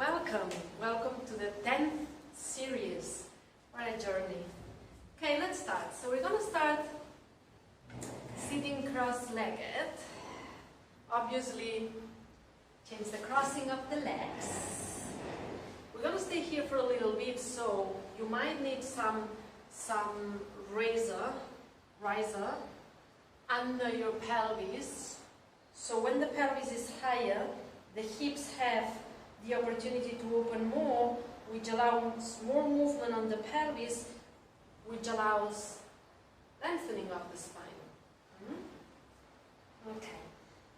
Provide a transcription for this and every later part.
Welcome to the 10th series. What a journey. Okay, let's start. So we're going to start sitting cross-legged. Obviously, change the crossing of the legs. We're going to stay here for a little bit, so you might need some riser under your pelvis. So when the pelvis is higher, the hips have the opportunity to open more, which allows more movement on the pelvis, which allows lengthening of the spine. Okay.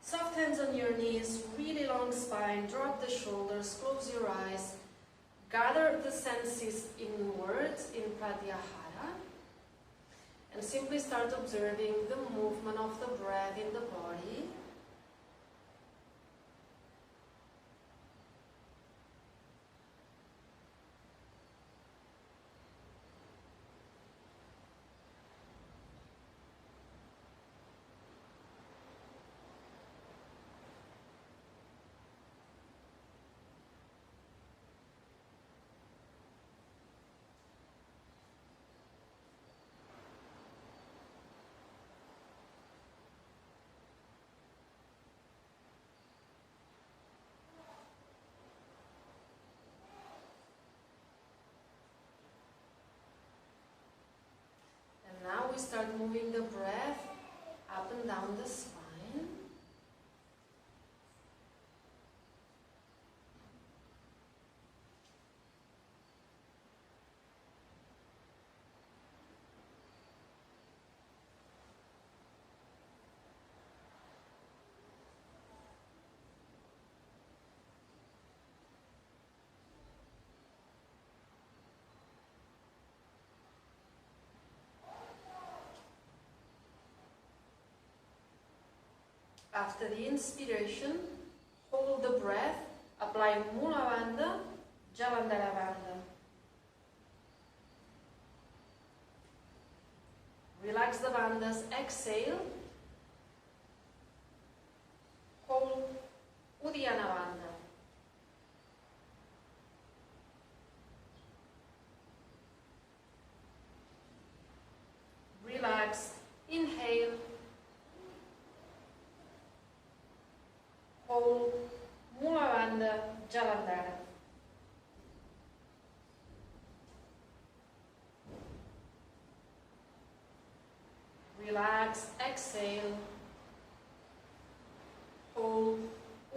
Soft hands on your knees, really long spine, drop the shoulders, close your eyes, gather the senses inwards in Pratyahara, and simply start observing the movement of the breath in the body. Now we start moving the breath up and down the spine. After the inspiration, hold the breath, apply Mula Bandha, Jalandhara Bandha. Relax the bandhas, exhale, hold Uddiyana Bandha. Relax, inhale, hold Mula Bandha, Jalandhara. Relax, exhale, hold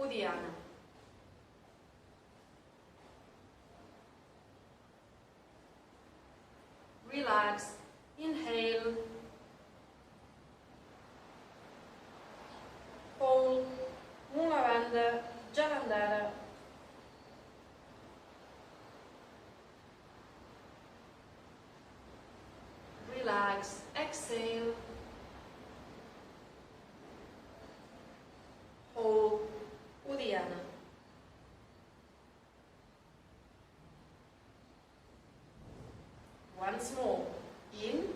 Uddiyana. Relax, inhale, hold Mula Bandha, Jalandhara. Relax, exhale, hold Uddiyana. Once more, in,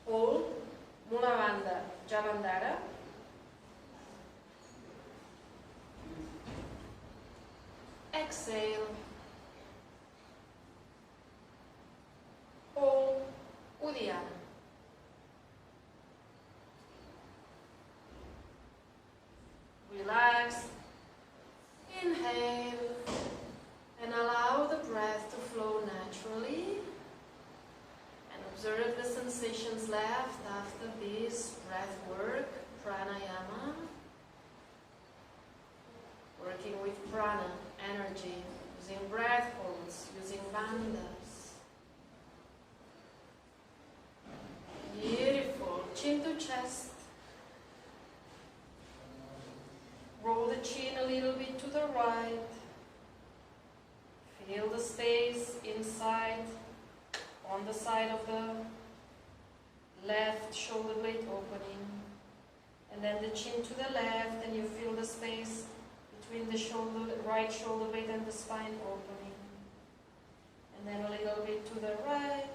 hold Mula Bandha, Jalandhara. Exhale, hold Uddiyana. Relax, inhale, and allow the breath to flow naturally. And observe the sensations left after this breath work, pranayama. Working with prana, energy, using breath holds, using bandhas. Beautiful. Chin to chest. Roll the chin a little bit to the right. Feel the space inside, on the side of the left shoulder blade opening. And then the chin to the left, and you feel the space between the right shoulder blade and the spine opening. And then a little bit to the right,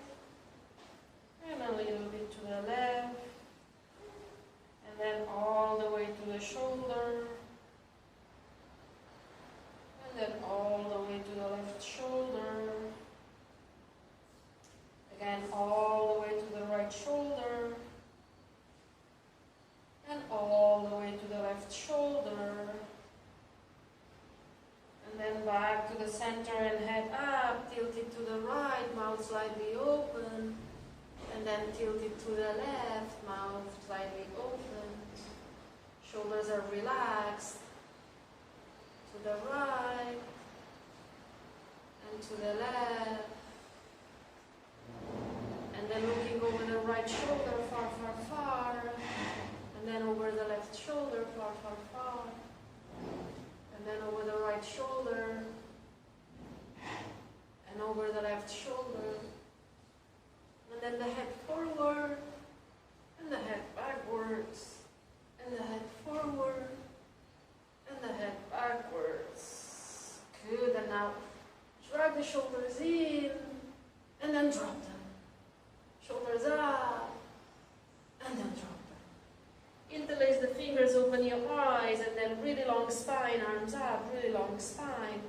and a little bit to the left. And then all the way to the shoulder, all the way to the left shoulder. And then back to the center and head up, tilted to the right, mouth slightly open. And then tilted to the left, mouth slightly open. Shoulders are relaxed. To the right and to the left. And then looking over the right shoulder, far, far, far. And then over the left shoulder, far, far, far. And then over the right shoulder. And over the left shoulder. And then the head forward. And the head backwards. And the head forward. And the head backwards. Good. And now drag the shoulders in. And then drop them. Shoulders up, and then drop them. Interlace the fingers, open your eyes, and then really long spine, arms up, really long spine.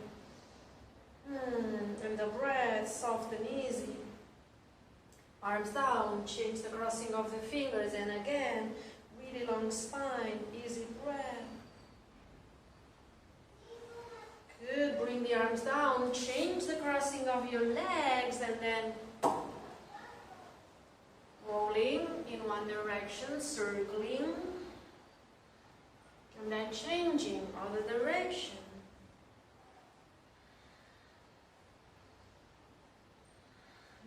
And the breath, soft and easy. Arms down, change the crossing of the fingers, and again, really long spine, easy breath. Good, bring the arms down, change the crossing of your legs, and then rolling in one direction, circling, and then changing other direction.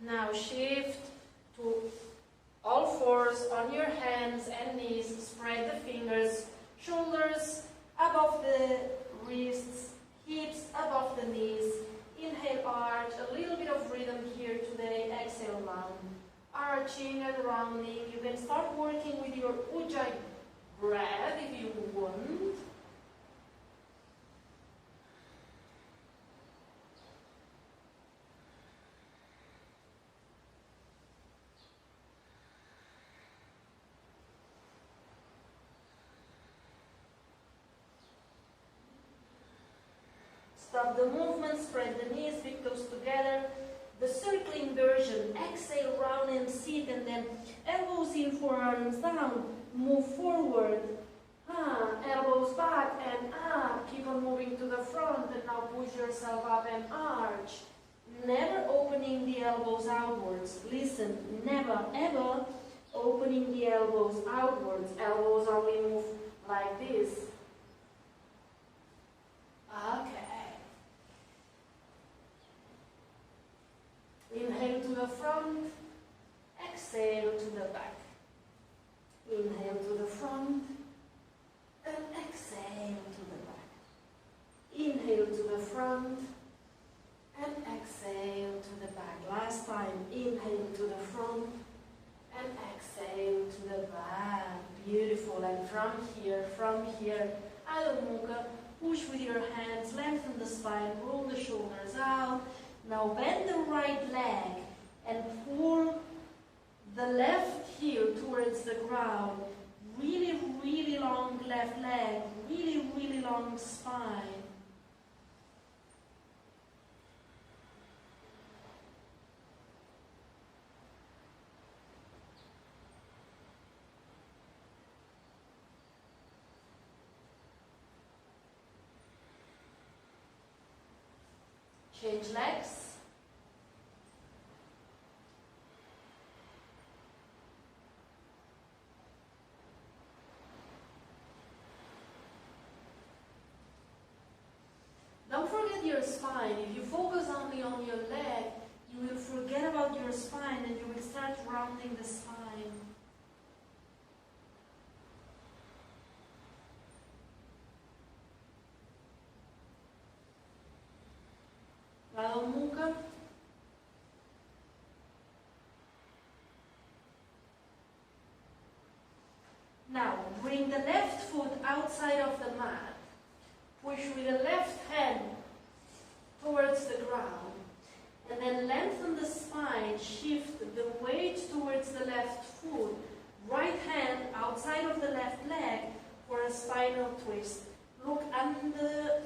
Now shift to all fours on your hands and knees, spread the fingers, shoulders above the wrists, hips above the knees. Inhale, arch, a little bit of rhythm here today, exhale, round. Arching and rounding. You can start working with your ujjayi breath if you want. Stop the movement, spread the knees, big toes together. The circling version, exhale, round and sit, and then elbows in, forearms down, move forward, elbows back and up, keep on moving to the front, and now push yourself up and arch. Never opening the elbows outwards. Listen, never ever opening the elbows outwards. Elbows only move like this. Okay. Inhale to the front, exhale to the back. Inhale to the front, and exhale to the back. Inhale to the front, and exhale to the back. Last time, inhale to the front, and exhale to the back. Beautiful. And from here, adho mukha, push with your hands, lengthen the spine, roll the shoulders out. Now bend the right leg and pull the left heel towards the ground. Really, really long left leg, really, really long spine. Change legs. Don't forget your spine. If you focus only on your leg, you will forget about your spine and you will start rounding the spine. Adho mukha. Now, bring the left foot outside of the mat. Push with the left hand towards the ground. And then lengthen the spine, shift the weight towards the left foot. Right hand outside of the left leg for a spinal twist. Look under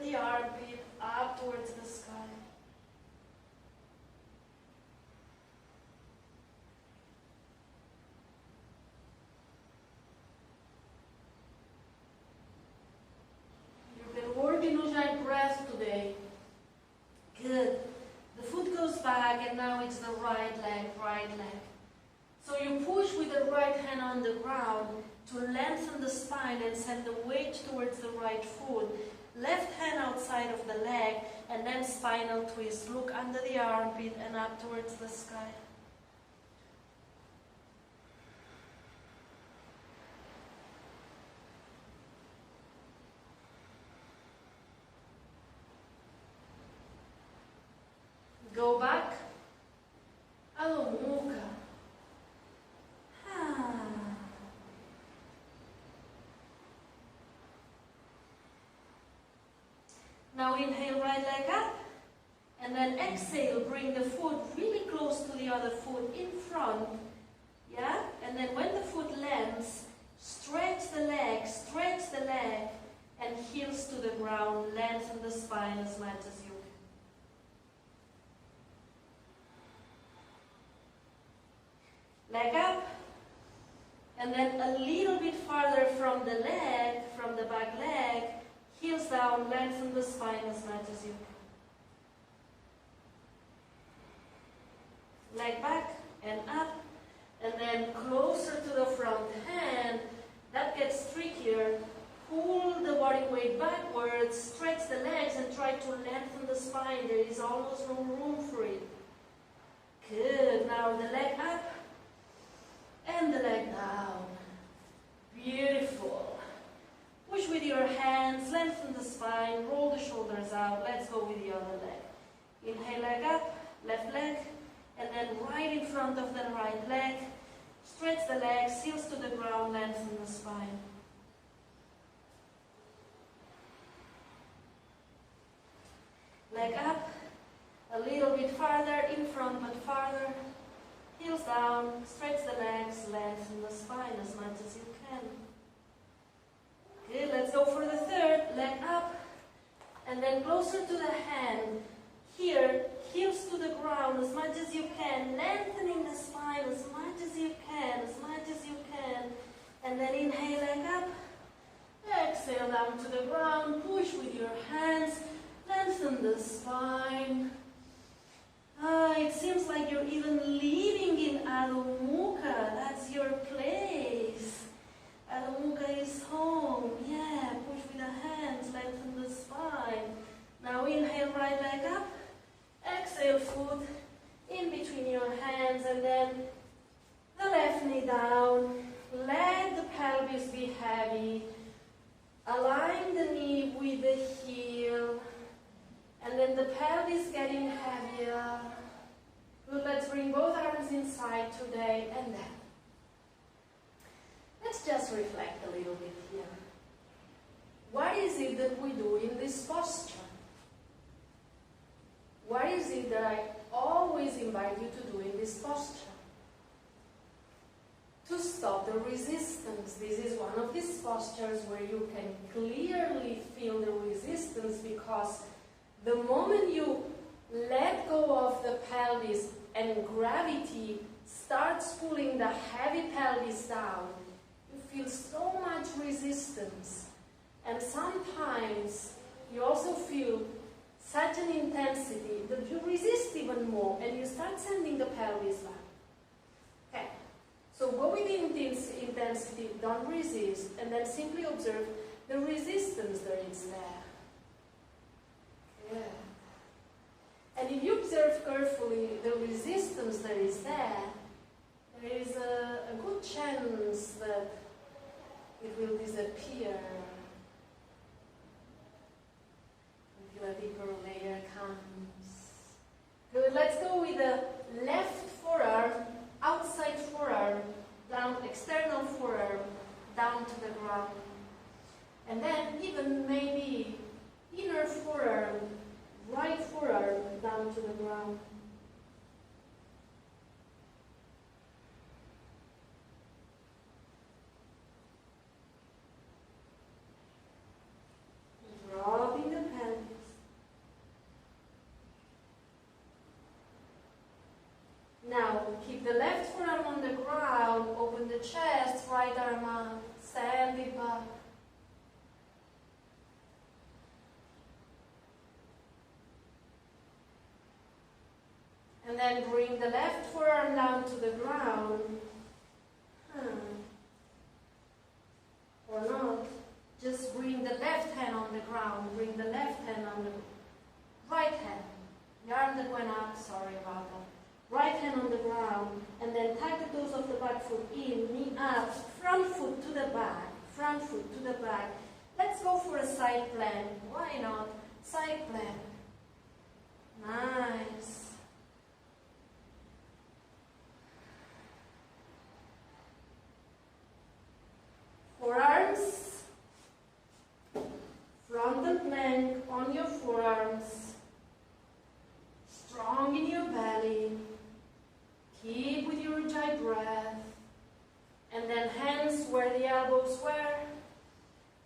the armpit, up towards the sky. on the ground to lengthen the spine and send the weight towards the right foot. Left hand outside of the leg, and then spinal twist. Look under the armpit and up towards the sky. Go back. Adho mukha. Now inhale, right leg up, and then exhale, bring the foot really close to the other foot in front, yeah? And then when the foot lands, stretch the leg, and heels to the ground, lengthen the spine as much as you can. Leg up, and then a little bit farther from the leg, from the back leg, heels down, lengthen the spine as much as you can. Leg back and up, and then closer to the front hand. That gets trickier. Pull the body weight backwards, stretch the legs, and try to lengthen the spine. There is almost no room for it. Good. Now the leg up and the leg down. Beautiful. Push with your hands, lengthen the spine, roll the shoulders out. Let's go with the other leg. Inhale, leg up, left leg, and then right in front of the right leg. Stretch the legs, heels to the ground, lengthen the spine. Leg up, a little bit farther, in front but farther. Heels down, stretch the legs, lengthen the spine as much as you can. Good, let's go for the third. Leg up, and then closer to the hand. Here, heels to the ground as much as you can, lengthening the spine as much as you can, and then inhale, leg up, exhale down to the ground, push with your hands, lengthen the spine. It seems like you're even living in Adho Mukha. That's your place. Adho Mukha is home. Yeah, push with the hands, lengthen the spine. Now inhale, right leg up. Exhale, foot in between your hands, and then the left knee down. Let the pelvis be heavy. Align the knee with the heel, and then the pelvis getting heavier. Good, let's bring both arms inside today, and then let's just reflect a little bit here. What is it that we do in this posture? What is it that I always invite you to do in this posture? To stop the resistance. This is one of these postures where you can clearly feel the resistance, because the moment you let go of the pelvis and gravity starts pulling the heavy pelvis down, you feel so much resistance. And sometimes you also feel such an intensity that you resist even more, and you start sending the pelvis back. Okay, so go with the intensity, don't resist, and then simply observe the resistance that is there. Good. And if you observe carefully the resistance that is there, there is a good chance that it will disappear. A deeper layer comes. Good, let's go with the left forearm, outside forearm, down, external forearm, down to the ground. And then even maybe inner forearm, right forearm, down to the ground. Dropping the pelvis. Now, keep the left forearm on the ground, open the chest, right arm up, send it back. And then bring the left forearm down to the ground. hand on the ground, bring the left hand on the right hand. The arm that went up, sorry about that. Right hand on the ground, and then tuck the toes of the back foot in, knee up, front foot to the back, front foot to the back. Let's go for a side plank. Why not? Side plank. Nice. Forearms, frontal plank on your forearms, strong in your belly, keep with your ujjayi breath, and then hands where the elbows were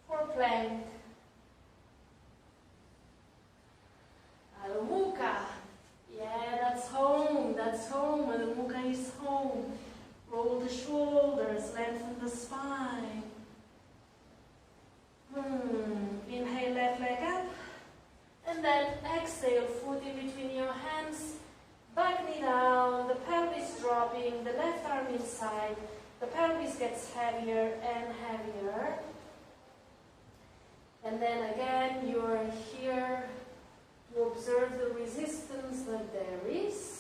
for plank. Adho mukha, yeah, that's home, Adho mukha is home. Roll the shoulders, lengthen the spine. Inhale, left leg up, and then exhale, foot in between your hands, back knee down, the pelvis dropping, the left arm inside, the pelvis gets heavier and heavier. And then again, you're here to observe the resistance that there is.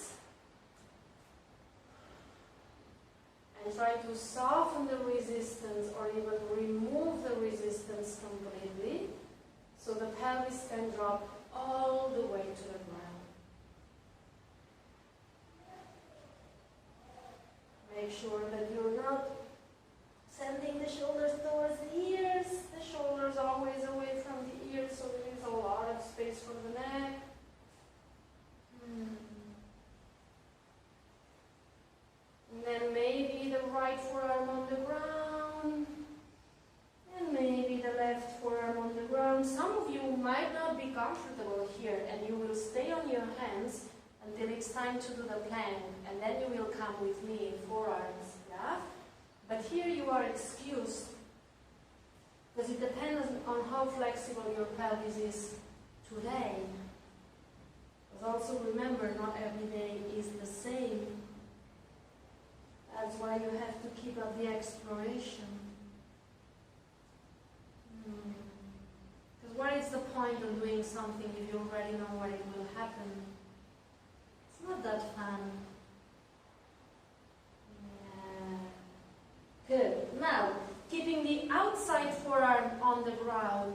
And try to soften the resistance or even remove the resistance completely so the pelvis can drop all the way to the ground. Make sure that you're not sending the shoulders towards the ears. The shoulders always away from the ears, so there is a lot of space for the neck. And then maybe the right forearm on the ground, and maybe the left forearm on the ground. Some of you might not be comfortable here, and you will stay on your hands until it's time to do the plank, and then you will come with me in forearms, yeah? But here you are excused, because it depends on how flexible your pelvis is today. But also remember, not every day is the same. That's why you have to keep up the exploration. Because what is the point of doing something if you already know what it will happen? It's not that fun. Yeah. Good. Now, keeping the outside forearm on the ground,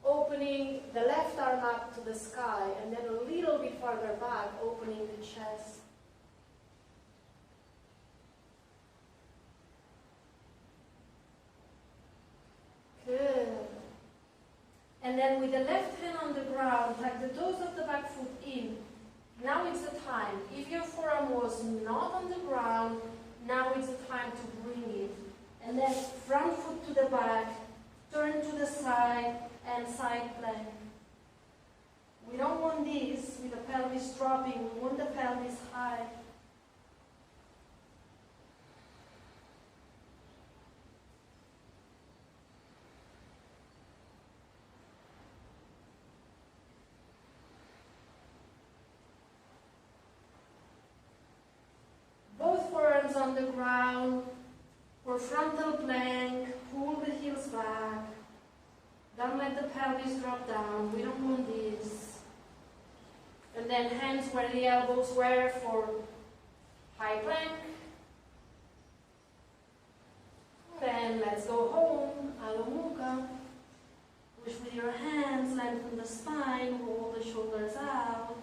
opening the left arm up to the sky, and then a little bit farther back, opening the chest. Good. And then with the left hand on the ground, tuck the toes of the back foot in. Now it's the time. If your forearm was not on the ground, now it's the time to bring it. And then front foot to the back, turn to the side, and side plank. We don't want this with the pelvis dropping. We want the pelvis high. On the ground for frontal plank, pull the heels back, don't let the pelvis drop down, we don't want this. And then hands where the elbows were for high plank. Then let's go home, Adho mukha. Push with your hands, lengthen the spine, roll the shoulders out.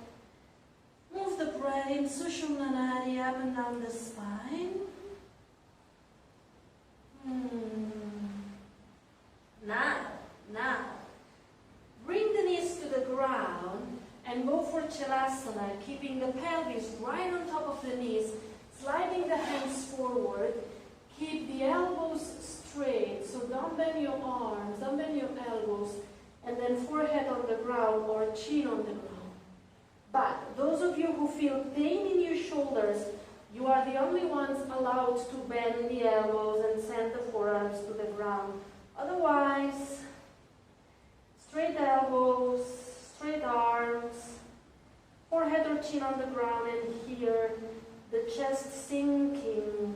Move the breath in Sushumna Nadi up and down the spine. Now, bring the knees to the ground and go for Chalasana, keeping the pelvis right on top of the knees, sliding the hands forward. Keep the elbows straight, so don't bend your arms, don't bend your elbows, and then forehead on the ground or chin on the ground. But those of you who feel pain in your shoulders, you are the only ones allowed to bend the elbows and send the forearms to the ground. Otherwise, straight elbows, straight arms, forehead or chin on the ground, and here the chest sinking,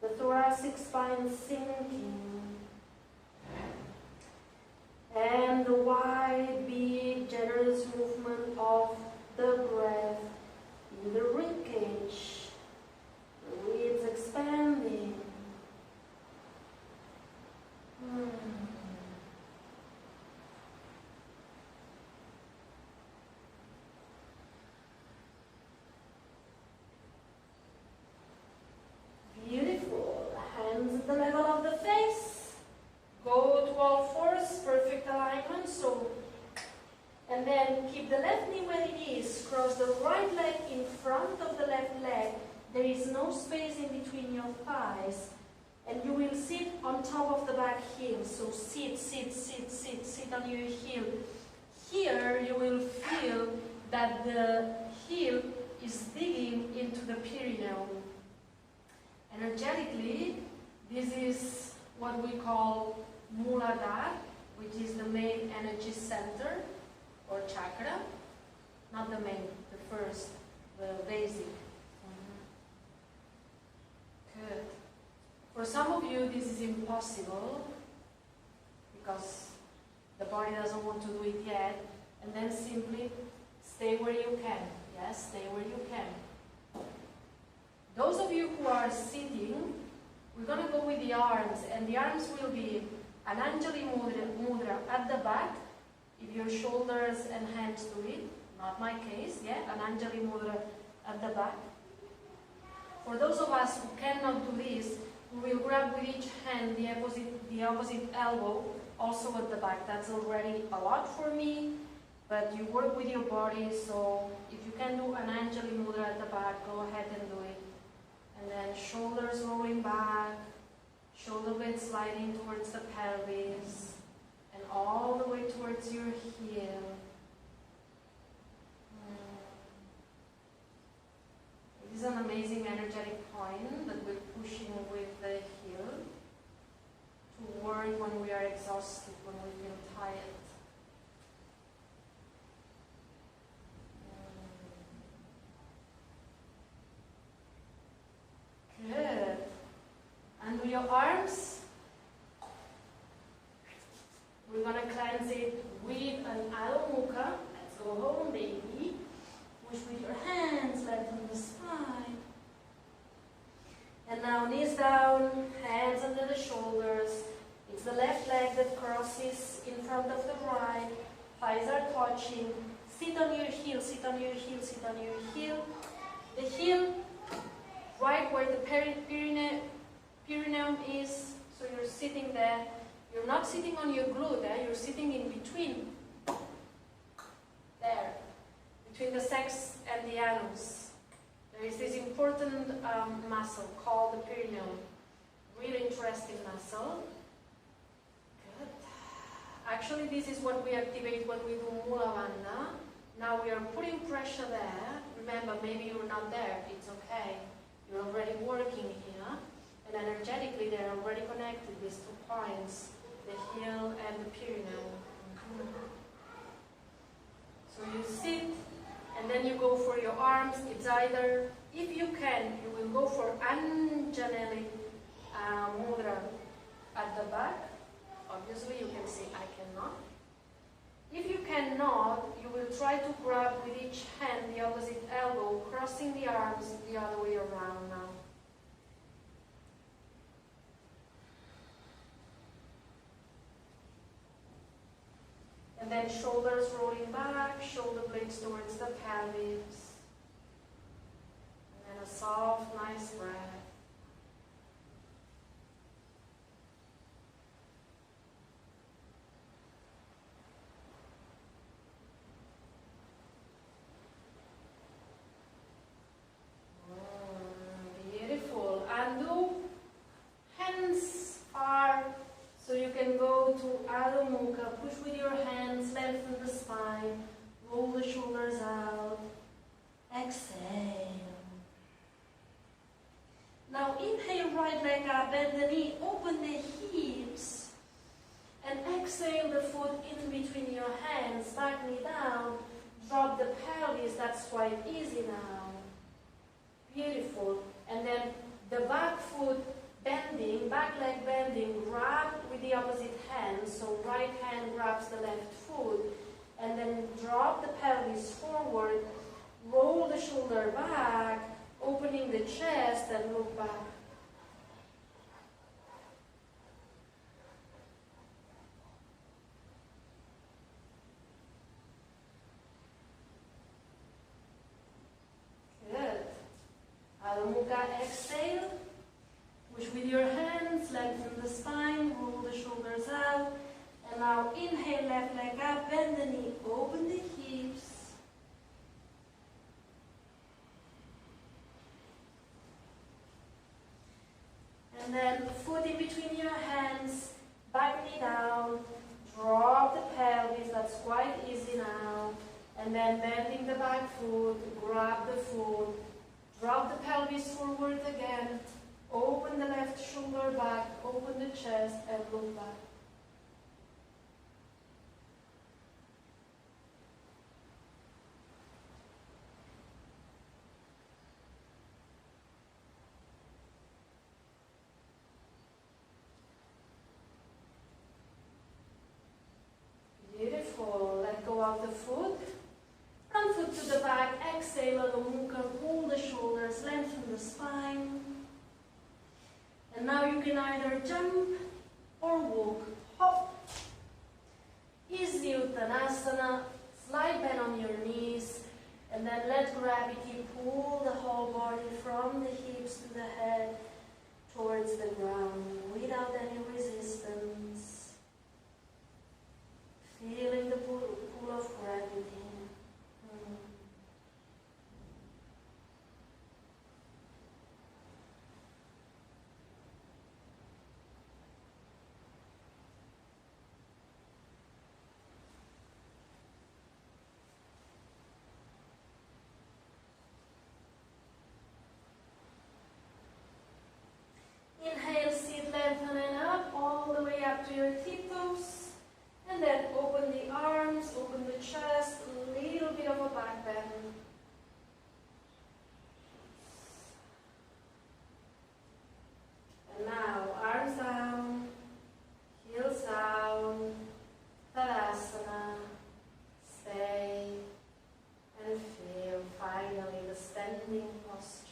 the thoracic spine sinking. And the all fours, perfect alignment. So, and then keep the left knee where it is. Cross the right leg in front of the left leg. There is no space in between your thighs. And you will sit on top of the back heel. So sit, sit, sit, sit, sit on your heel. Here you will feel that the heel is digging into the perineum. Energetically, this is what we call Muladhara, which is the main energy center or chakra. Not the main, the first, the basic. Good. For some of you, this is impossible because the body doesn't want to do it yet, and then simply stay where you can. Yes, stay where you can. Those of you who are sitting, we're going to go with the arms, and the arms will be an Anjali Mudra at the back, if your shoulders and hands do it, not my case, yeah, an Anjali Mudra at the back. For those of us who cannot do this, we will grab with each hand the opposite elbow, also at the back. That's already a lot for me, but you work with your body, so if you can do an Anjali Mudra at the back, go ahead and do it. And then shoulders rolling back, shoulder blades sliding towards the pelvis, and all the way towards your heel. This is an amazing energetic point that we're pushing with the heel to work when we are exhausted, when we feel tired. Good. Undo your arms. We're going to cleanse it with an adho mukha. Let's go home, baby. Push with your hands, lengthen the spine. And now knees down, hands under the shoulders. It's the left leg that crosses in front of the right. Thighs are touching. Sit on your heel, sit on your heel, sit on your heel. The heel right where the perineum is, so you're sitting there. You're not sitting on your glute, you're sitting in between. There. Between the sex and the anus. There is this important muscle called the perineum. Really interesting muscle. Good. Actually, this is what we activate when we do Mula Bandha. Now we are putting pressure there. Remember, maybe you're not there. It's okay. You're already working here. And energetically, they're already connected, these 2 points, the heel and the perineum. So you sit, and then you go for your arms. It's either, if you can, you will go for Anjali Mudra at the back. Obviously, you can say, I cannot. If you cannot, you will try to grab with each hand the opposite elbow, crossing the arms the other way around now. And then shoulders rolling back, shoulder blades towards the pelvis. And then a soft, nice breath. Beautiful. Undo. Hands are, so you can go to Adho Mukha. Push with your hands, lengthen the spine, roll the shoulders out. Exhale. Now inhale, right leg up, bend the knee, open the hips. And exhale the foot in between your hands, back knee down, drop the pelvis. That's quite easy now. Beautiful. And then the back foot bending, back leg bending, grab with the opposite hand. So right hand grabs the left foot, and then drop the pelvis forward, roll the shoulder back, opening the chest, and look back. Good. Adho Mukha, exhale. Push with your hands, lengthen the spine, roll the shoulders out. Now inhale, left leg up, bend the knee, open the hips. And then foot in between your hands, back knee down, drop the pelvis, that's quite easy now. And then bending the back foot, grab the foot, drop the pelvis forward again, open the left shoulder back, open the chest and look back. Beautiful. Let go of the foot. Front foot to the back. Exhale, adho mukha. Pull the shoulders, lengthen the spine. And now you can either jump or walk. Hop. Easy Uttanasana. Slight bend on your knees. And then let gravity pull the whole body from the hips to the head towards the ground without any resistance. Feeling the pull of gravity. Inhale, sit, lengthen and up, all the way up to your tiptoes. And then open the arms, open the chest, a little bit of a back bend. And now, arms down, heels down, Tadasana, stay, and feel finally the standing posture.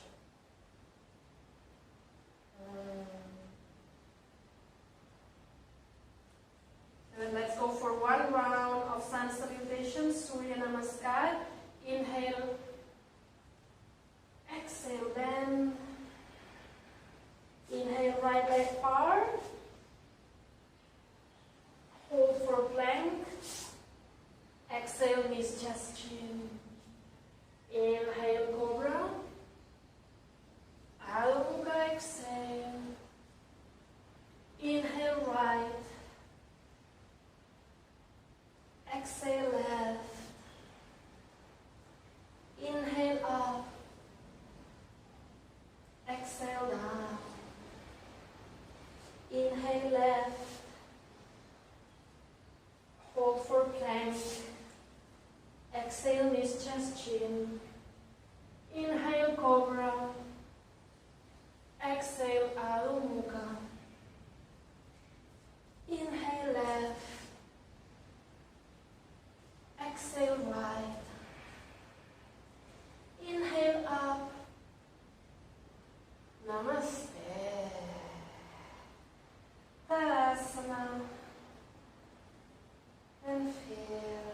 And let's go for one round of sun salutation, Surya Namaskar. Inhale, exhale, bend. Inhale, right leg forward. Hold for plank. Exhale, knees, chest, chin. Inhale, cobra. Adho mukha, exhale. Inhale, right. Exhale, left. Inhale, up. Exhale, down. Inhale, left. Hold for plank. Exhale, knees, chest, chin. Inhale, cobra. Exhale, adho mukha. Inhale, left. Exhale, right. Inhale, up. Namaste. Tadasana. And feel.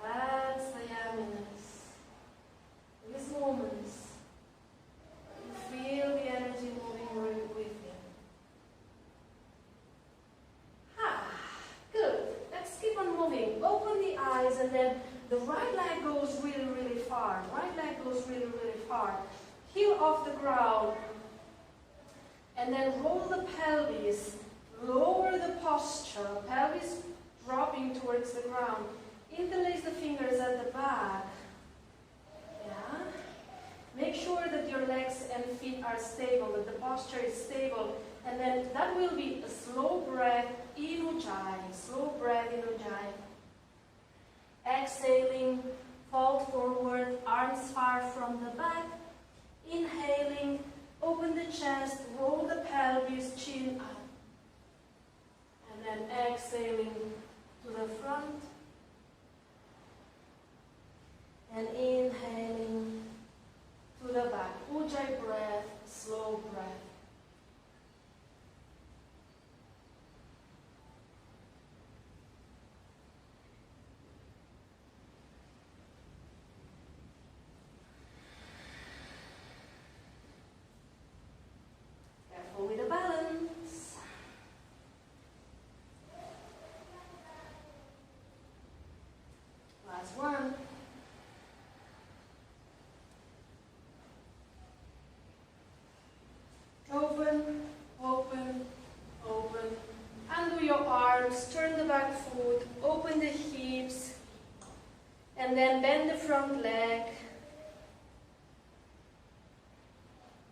That's the yumminess. These moments. You feel the energy moving with you. Good. Let's keep on moving. Open the eyes and then the right leg goes really, really far. Right leg goes really, really far. Heel off the ground. And then roll the pelvis. Lower the posture. Pelvis dropping towards the ground. Interlace the fingers at the back. Yeah. Make sure that your legs and feet are stable, that the posture is stable. And then that will be a slow breath in Ujjayi. Slow breath in Ujjayi. Exhaling, fold forward, arms far from the back. Inhaling, open the chest, roll the pelvis, chin up. And then exhaling to the front. And inhaling to the back. Ujjayi breath, slow breath. Careful with the balance. arms, turn the back foot, open the hips, and then bend the front leg.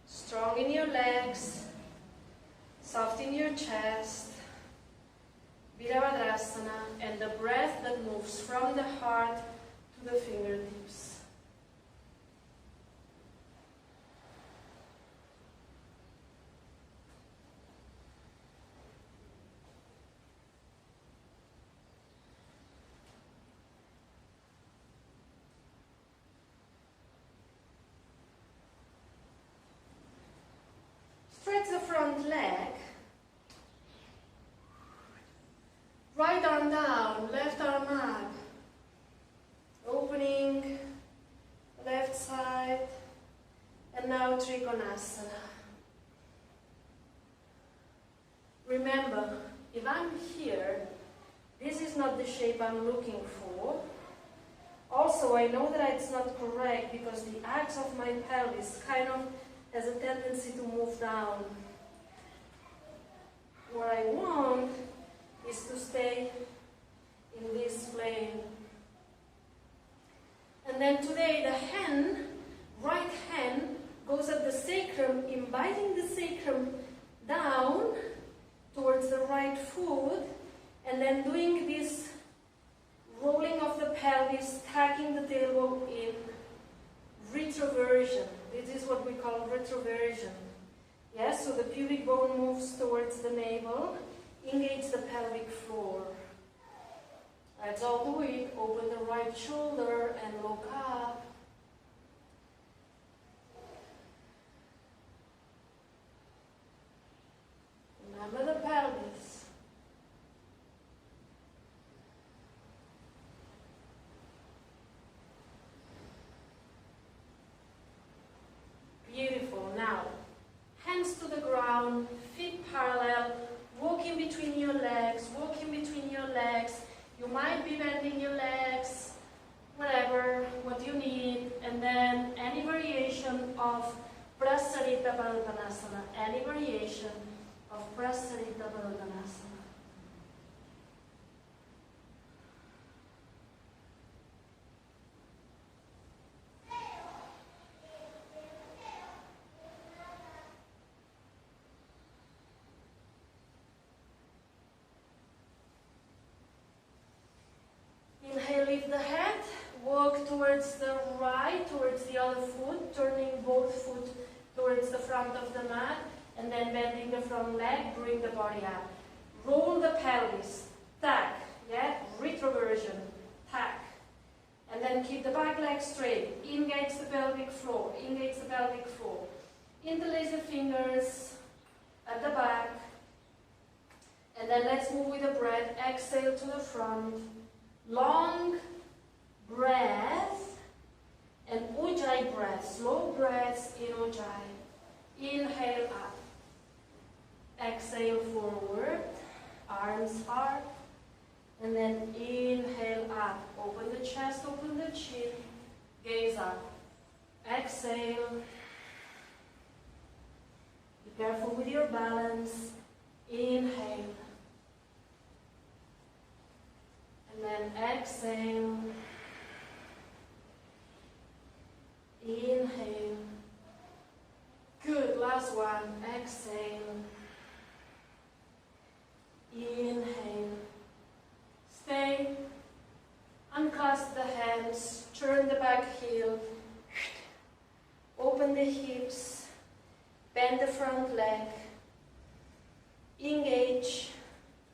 Strong in your legs, soft in your chest. Virabhadrasana, and the breath that moves from the heart to the fingertips. Stretch the front leg. Right arm down, left arm up. Opening, left side. And now Trikonasana. Remember, if I'm here, this is not the shape I'm looking for. Also, I know that it's not correct because the axe of my pelvis kind of has a tendency to move down. What I want is to stay in this plane. And then today the hand, right hand, goes at the sacrum, inviting the sacrum down towards the right foot, and then doing this rolling of the pelvis, tacking the tailbone in, retroversion. This is what we call retroversion. Yes, so the pubic bone moves towards the navel, engage the pelvic floor. Let's all do it. Open the right shoulder and look up. Remember the pelvis. Beautiful. Now, hands to the ground, feet parallel, walk in between your legs, walk in between your legs. You might be bending your legs, whatever, what you need, and then any variation of Prasarita Padottanasana, any variation of Prasarita Padottanasana. Inhale, lift the head, walk towards the right, towards the other foot, turning both foot towards the front of the mat, and then bending the front leg, bring the body up. Roll the pelvis, tack, yeah, retroversion, tack. And then keep the back leg straight, engage the pelvic floor, engage the pelvic floor. Interlace the fingers at the back, and then let's move with the breath, exhale to the front. Long breath and Ujjayi breath, slow breaths in Ujjayi. Inhale up, exhale forward, arms up, and then inhale up. Open the chest, open the chin, gaze up. Exhale. Be careful with your balance. Inhale. And then exhale. Inhale. Good, last one. Exhale. Inhale. Stay. Unclasp the hands. Turn the back heel. Open the hips. Bend the front leg. Engage.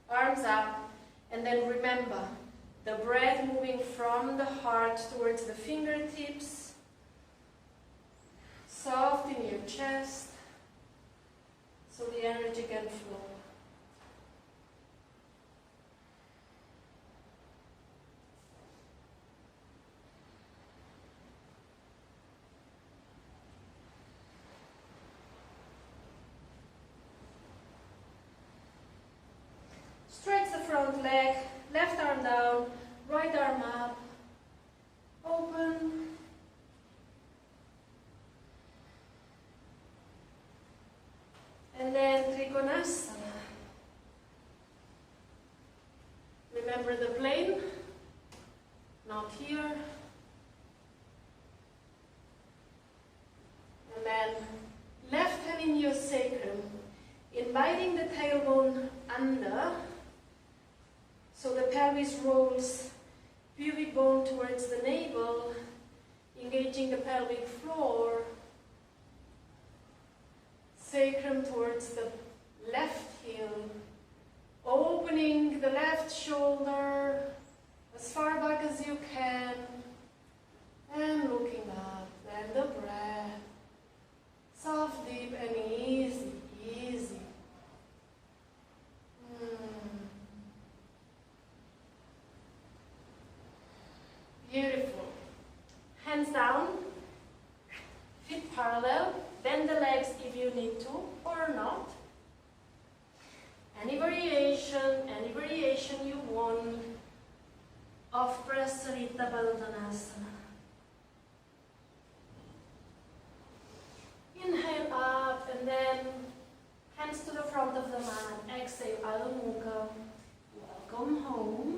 Arms up. And then remember, the breath moving from the heart towards the fingertips. Soft in your chest, so the energy can flow. Stretch the front leg, left arm down, right arm up, open. And then Trikonasana. Remember the plane, not here. And then left hand in your sacrum, inviting the tailbone under, so the pelvis rolls, pubic bone towards the navel, engaging the pelvic floor, sacrum towards the left heel, opening the left shoulder as far back as you can, and looking up, then the breath, soft, deep, and easy, easy. Beautiful. Hands down, feet parallel, bend the legs if you need to or not. Any variation you want of Prasarita Baladhanasana. Inhale up and then hands to the front of the mat. Exhale, Adho Mukha. Welcome home.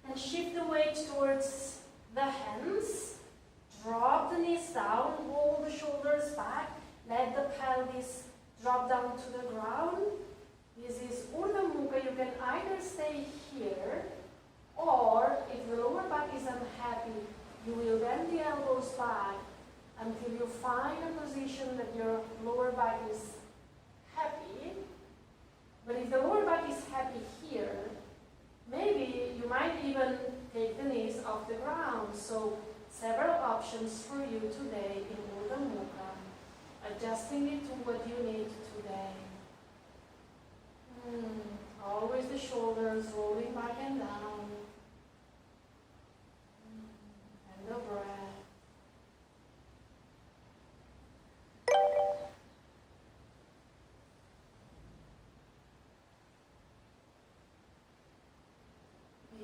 And shift the weight towards the hands. Drop the knees down, roll the shoulders back. Let the pelvis drop down to the ground. This is Urdhva Mukha. You can either stay here, or if the lower back is unhappy, you will bend the elbows back until you find a position that your lower back is happy. But if the lower back is happy here, maybe you might even take the knees off the ground. So several options for you today in Urdhva Mukha, adjusting it to what you need today. Always the shoulders rolling back and down. And the breath.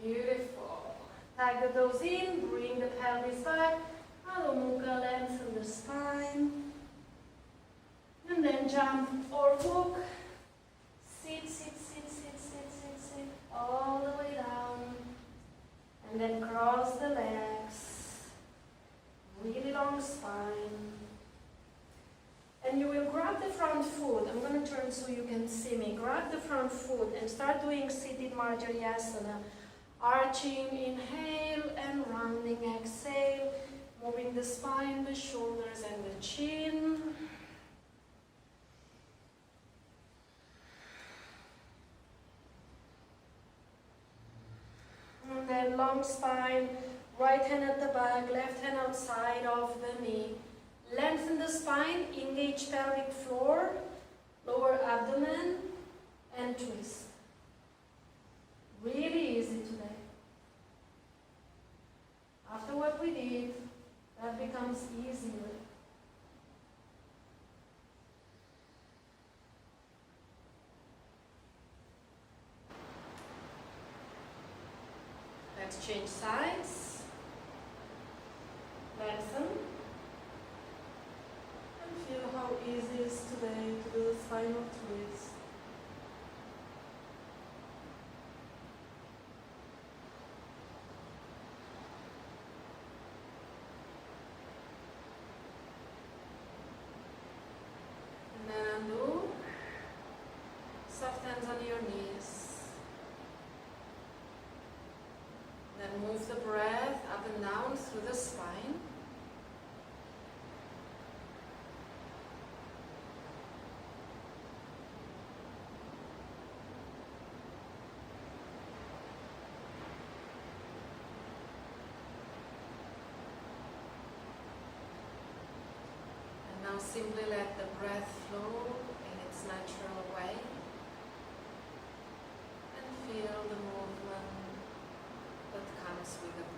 Beautiful. Tag the toes in, bring the pelvis back. Adho Mukha, lengthen the spine. And then jump or walk. Sit, sit, sit, sit, sit, sit, sit, all the way down. And then cross the legs. Really long spine. And you will grab the front foot. I'm going to turn so you can see me. Grab the front foot and start doing seated Marjaryasana. Arching, inhale, and rounding, exhale. Moving the spine, the shoulders, and the chin. And then long spine, right hand at the back, left hand outside of the knee. Lengthen the spine, engage pelvic floor, lower abdomen, and twist. Really easy today. After what we did, that becomes easier. Let's change sides. Lengthen. And feel how easy it is today to do the final twist. And then undo. Soft hands on your knees. Then move the breath up and down through the spine. And now simply let the breath flow in its natural way. And feel the movement that comes with the breath.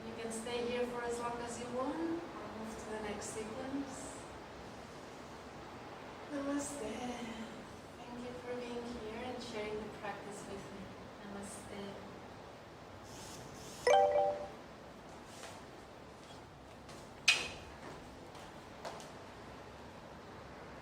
You can stay here for as long as you want.